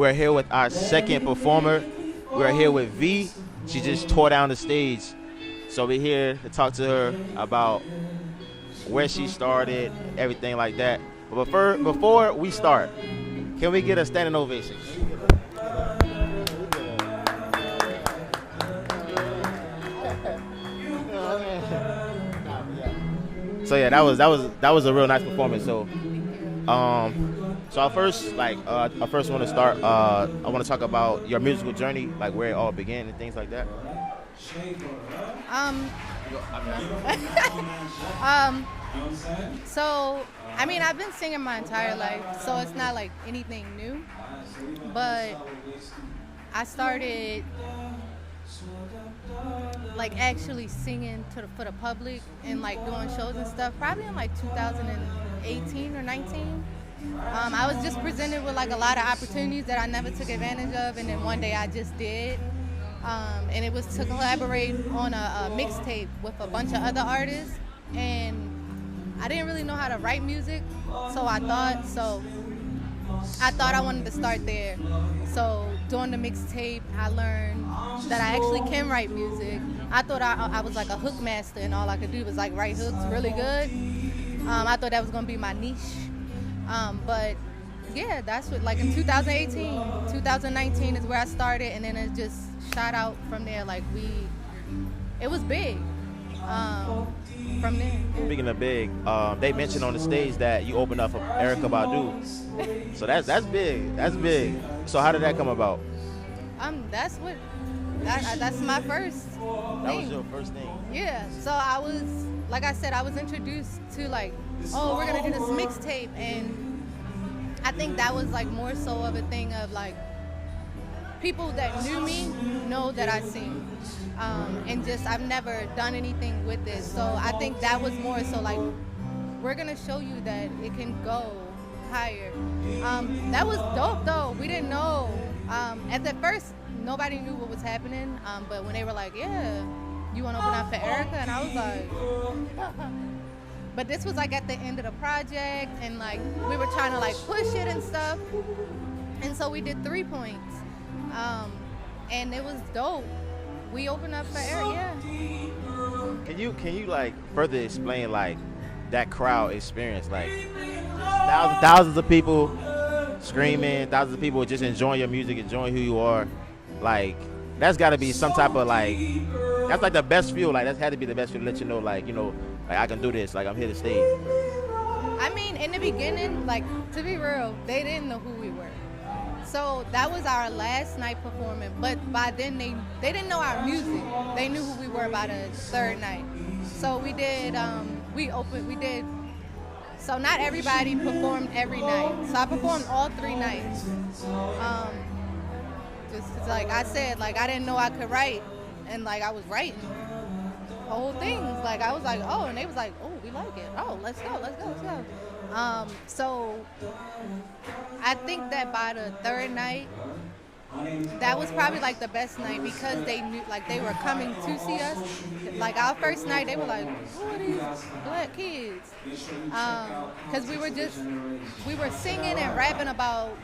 We're here with our second performer. We're here with V. She just tore down the stage. So we're here to talk to her about where she started, everything like that. But before we start, can we get a standing ovation? So yeah, that was a real nice performance. So I first want to start. I want to talk about your musical journey, like where it all began and things like that. Um, um, so, I mean, I've been singing my entire life, so it's not like anything new. But I started like actually singing for the public and like doing shows and stuff probably in like 2018 or 19. I was just presented with like a lot of opportunities that I never took advantage of, and then one day I just did. And it was to collaborate on a mixtape with a bunch of other artists, and I didn't really know how to write music, so I thought I wanted to start there. So doing the mixtape, I learned that I actually can write music. I thought I was like a hook master, and all I could do was like write hooks really good. I thought that was gonna be my niche, but yeah, that's what, like in 2018, 2019 is where I started, and then it just shot out from there. Like it was big from there. Yeah. Speaking of big, they mentioned on the stage that you opened up for Erykah Badu. So that's big. That's big. So how did that come about? That's my first That thing. was your first thing. Yeah. So I was, like I said, I was introduced to like, oh, we're gonna do this mixtape, and I think that was like more so of a thing of like people that knew me know that I sing, and just I've never done anything with it. So I think that was more so like, we're gonna show you that it can go higher. That was dope though. We didn't know. At the first, nobody knew what was happening. But when they were like, yeah, you want to open up for Erykah, and I was like, but this was like at the end of the project, and like we were trying to like push it and stuff. And so we did 3 points. And it was dope. We opened up for Erykah, yeah. Can you like further explain like that crowd experience? Like thousands of people screaming, thousands of people just enjoying your music, enjoying who you are. Like that's got to be some type of like, that's like the best feel. Like that's had to be the best feel to let you know, like, you know, like I can do this. Like I'm here to stay. I mean, in the beginning, like, to be real, they didn't know who we were. So that was our last night performing, but by then they didn't know our music. They knew who we were by the third night. So we did, so not everybody performed every night. So I performed all 3 nights. Just like I said, like I didn't know I could write, and like I was writing whole things. Like I was like, oh, and they was like, oh, we like it. Oh, let's go. So I think that by the third night, that was probably like the best night, because they knew, like they were coming to see us. Like our first night, they were like, who are these black kids? Because we were singing and rapping about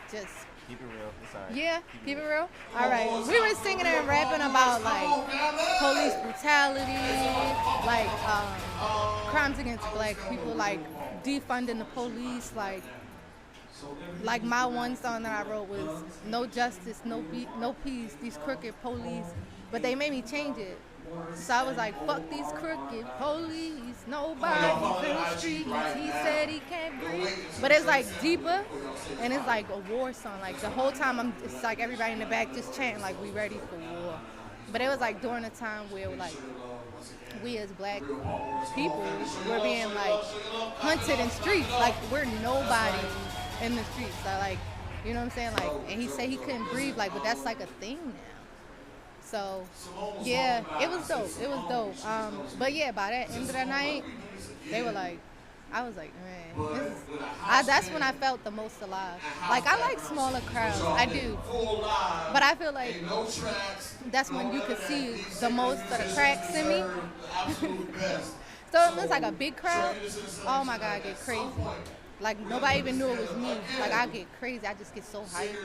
just. Keep it real. It's all right. Yeah, keep it real. All right. We were singing and rapping about like police brutality, like crimes against black people, like defunding the police, like my one song that I wrote was no justice, no peace, these crooked police, but they made me change it. So I was like, fuck these crooked police, nobody's in the streets, he said he can't breathe. But it's like deeper, and it's like a war song. Like the whole time it's like everybody in the back just chanting like we ready for war. But it was like during a time where like we as black people were being like hunted in streets, like we're nobody in the streets. So like, you know what I'm saying? Like, and he said he couldn't breathe, like, but that's like a thing now. So, yeah, it was dope. But yeah, by that end of the night, they were like, I was like, man, that's when I felt the most alive. Like, I like smaller crowds, I do. But I feel like that's when you could see the most of the cracks in me. So if it's like a big crowd, oh my God, I get crazy. Like nobody even knew it was me. Like I get crazy. I just get so hyped.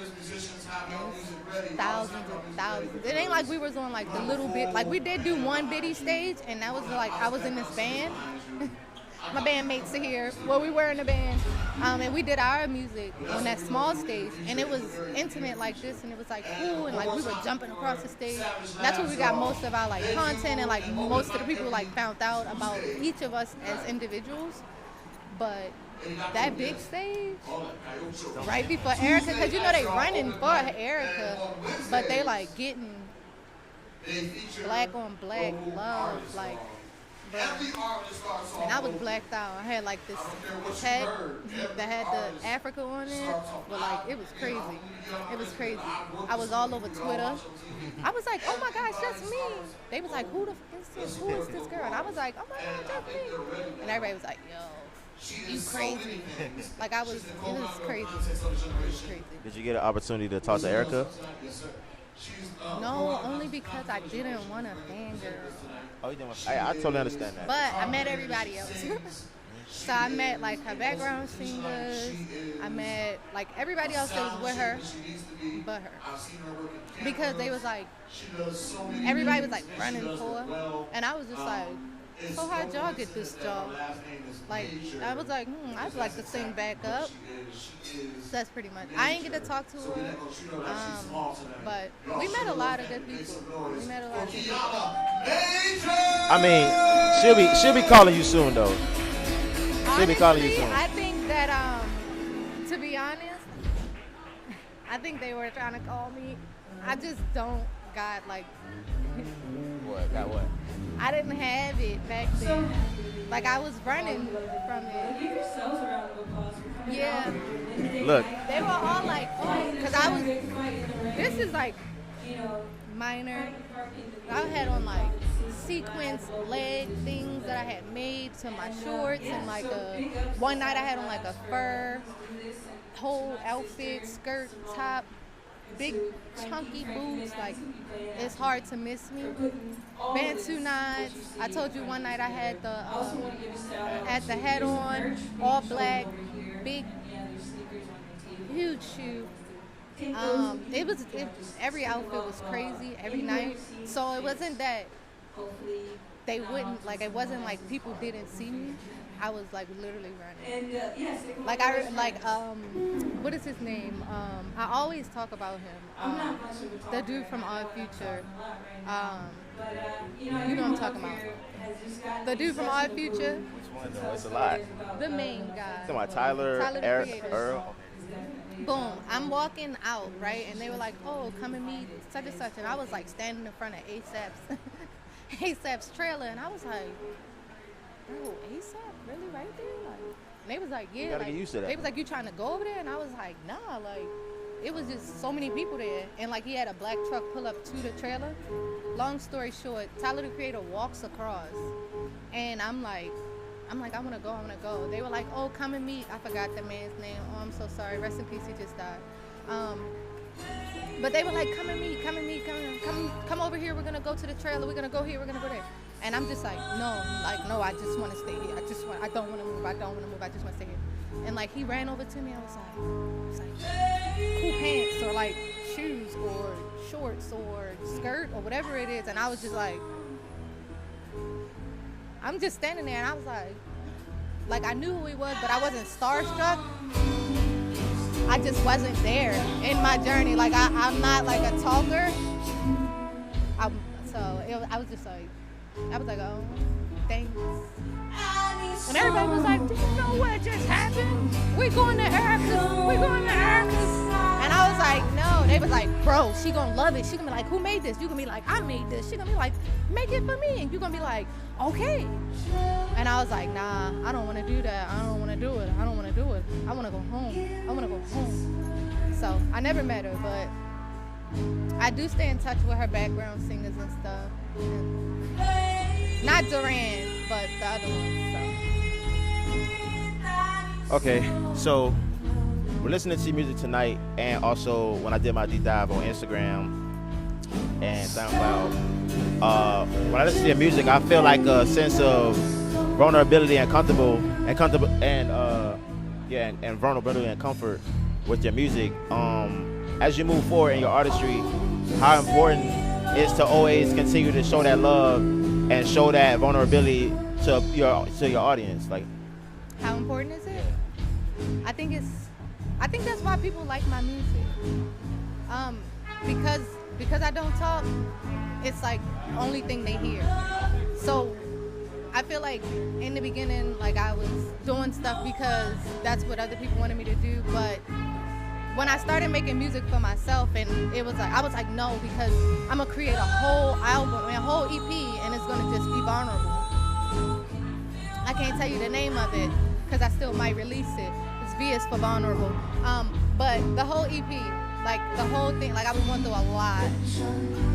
Thousands and thousands. It ain't like we was on like the little bit. Like we did do one bitty stage, and that was like I was in this band. My bandmates are here. Well, we were in a band, and we did our music on that small stage, and it was intimate like this, and it was like cool, and like we were jumping across the stage. That's where we got most of our like content, and like most of the people like found out about each of us as individuals. But that big stage, right before Erykah, because you know they running for Erykah, but they like getting black on black love, like. Bro. And I was blacked out. I had like this tag that had the Africa on it, but like it was crazy. It was crazy. I was all over Twitter. I was like, oh my gosh, that's me. They was like, who the f is this? Who is this girl? And I was like, oh my god, that's me. And everybody was like, yo, you crazy. Like it was crazy. It was crazy. Did you get an opportunity to talk to Erykah? No, only because I didn't want to fangirl. Oh, you didn't want I totally understand that. But I met everybody else. So I met like her background singers. I met like everybody else that was with her, but her. Because they was like, everybody was like running for her. And I was just like, so how'd y'all get this job? Like, I was like, I'd like to sing back up. So that's pretty much. I didn't get to talk to her, but we met a lot of good people. I mean, she'll be calling you soon though. She'll be calling you soon. I think that to be honest, I think they were trying to call me. I just don't got like. What? Got what? I didn't have it back then. Like I was running from it. Yeah. Look. They were all like, oh, because I was. This is like minor. I had on like sequence leg things that I had made to my shorts, and like one night I had on like a fur whole outfit, skirt, top. Big chunky boots, like it's hard to miss me. Bantu knots. I told you one night I had the hat on, all black, big, huge shoe. Every outfit was crazy every night. So it wasn't that they wouldn't it wasn't like people didn't see me. I was like literally running. What is his name? I always talk about him. The dude from Odd Future. You know what I'm talking about. The dude from Odd Future. Which one though? It's a lot. The main guy. Talking about Tyler Earl. Boom. I'm walking out, right? And they were like, oh, come and meet such and such. And I was like standing in front of ASAP's trailer, and I was like, bro, ASAP? Really right there? Like, and they was like, yeah. You gotta get used to that. They was like, you trying to go over there? And I was like, nah, like, it was just so many people there. And like, he had a black truck pull up to the trailer. Long story short, Tyler, the Creator, walks across. And I'm like, I wanna go. They were like, oh, come and meet. I forgot the man's name. Oh, I'm so sorry. Rest in peace, he just died. But they were like, come over here. We're gonna go to the trailer. We're gonna go here. We're gonna go there. And I'm just like, no, I just want to stay here. I don't want to move. I just want to stay here. And like, he ran over to me. I was like, cool pants or like shoes or shorts or skirt or whatever it is. And I was just like, I'm just standing there, and I was like I knew who he was, but I wasn't starstruck. I just wasn't there in my journey. Like I'm not like a talker. I was just like, oh, thanks. And everybody was like, do you know what just happened? We're going to Erykah. And I was like, no. They was like, bro, she gonna love it. She gonna be like, who made this? You gonna be like, I made this. She gonna be like, make it for me. And you gonna be like, okay. And I was like, nah, I don't want to do that. I don't want to do it. I want to go home. So I never met her, but I do stay in touch with her background singers and stuff. Not Duran, but the other ones. So. Okay, so we're listening to your music tonight, and also when I did my deep dive on Instagram and SoundCloud, when I listen to your music, I feel like a sense of vulnerability and comfortable and Yeah, and vulnerability and comfort with your music. As you move forward in your artistry, how important is to always continue to show that love and show that vulnerability to your audience? Like, how important is it? I think that's why people like my music. Because I don't talk, it's like the only thing they hear. So I feel like in the beginning, like I was doing stuff because that's what other people wanted me to do. But when I started making music for myself, and I was like, no, because I'm gonna create a whole album, a whole EP, and it's gonna just be vulnerable. I can't tell you the name of it because I still might release it. It's V is for vulnerable. But the whole EP, like the whole thing, like I was going through a lot,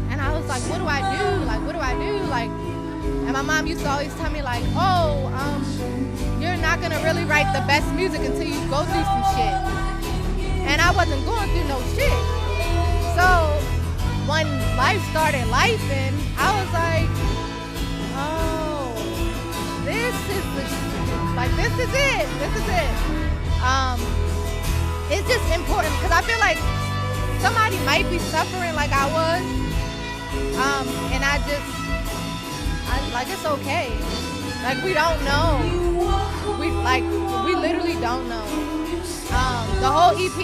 and I was like, what do I do? Like, what do I do? Like. And my mom used to always tell me like, oh, you're not gonna really write the best music until you go through some shit. And I wasn't going through no shit. So when life started lifing, I was like, oh, this is it. It's just important because I feel like somebody might be suffering like I was, and like it's okay. Like we don't know. We literally don't know. The whole EP,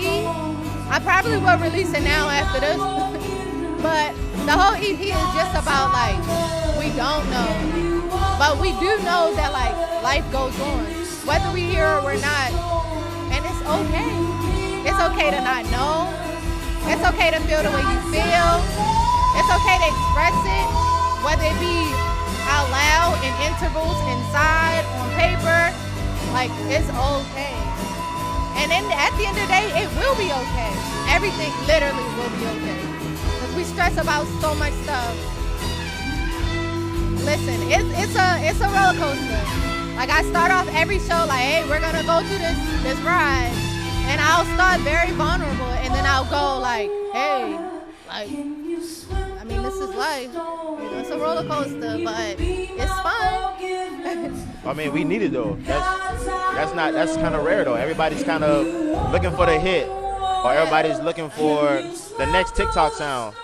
I probably will release it now after this. But the whole EP is just about like we don't know. But we do know that like life goes on. Whether we hear it or we're not. And it's okay. It's okay to not know. It's okay to feel the way you feel. It's okay to express it. Whether it be out loud, in intervals, inside, on paper, like it's okay. And then at the end of the day, it will be okay. Everything literally will be okay. Because we stress about so much stuff. Listen, it's a roller coaster. Like I start off every show like, hey, we're gonna go through this ride. And I'll start very vulnerable and then I'll go like, hey, like, I mean, this is life. It's a roller coaster, but it's fun. I mean, we need it though. That's kind of rare though. Everybody's kind of looking for the hit, or everybody's looking for the next TikTok sound.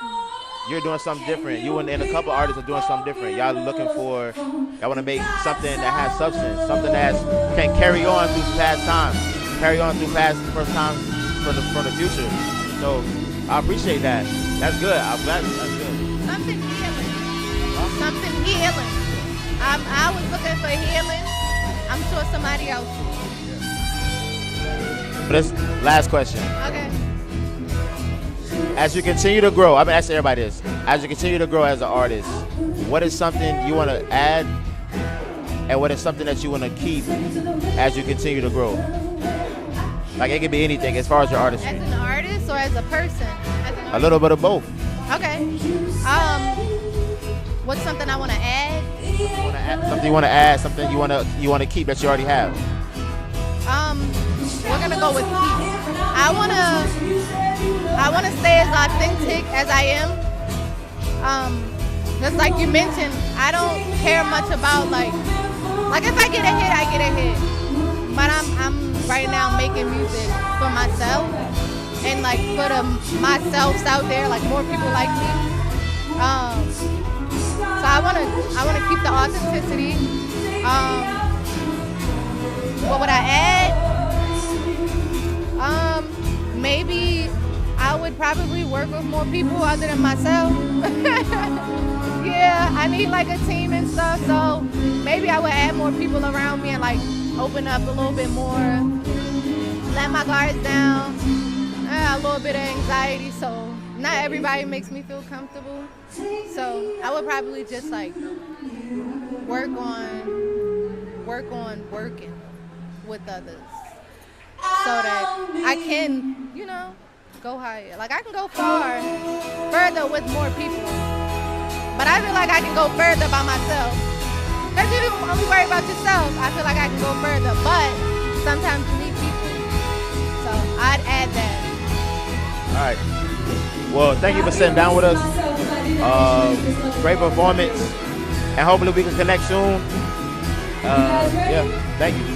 You're doing something different. You and a couple artists are doing something different. Y'all want to make something that has substance, something that can carry on through past times, carry on through first times for the future. So I appreciate that. That's good. I'm glad. That's good. Something healing. Something healing. I was looking for healing. I'm sure somebody else is. But this last question. Okay. As you continue to grow, I've been asking everybody this. As you continue to grow as an artist, what is something you want to add, and what is something that you want to keep as you continue to grow? Like it could be anything as far as your artistry. As an artist or as a person? A little bit of both. Okay. What's something I want to add? Something you want to add, something you want to keep that you already have. We're gonna go with keep. I wanna stay as authentic as I am. Just like you mentioned, I don't care much about like if I get a hit, I get a hit. But I'm right now making music for myself and like put myself out there, like more people like me. So I wanna keep the authenticity. What would I add? Maybe I would probably work with more people other than myself. Yeah, I need like a team and stuff, so maybe I would add more people around me and like open up a little bit more, let my guards down. I got a little bit of anxiety, so not everybody makes me feel comfortable. So I would probably just like work on working with others so that I can, go higher. Like I can go further with more people. But I feel like I can go further by myself. Because you only worry about yourself. I feel like I can go further. But sometimes you need people. So I'd add that. All right. Well, thank you for sitting down with us. Great performance. And hopefully we can connect soon. Yeah, thank you.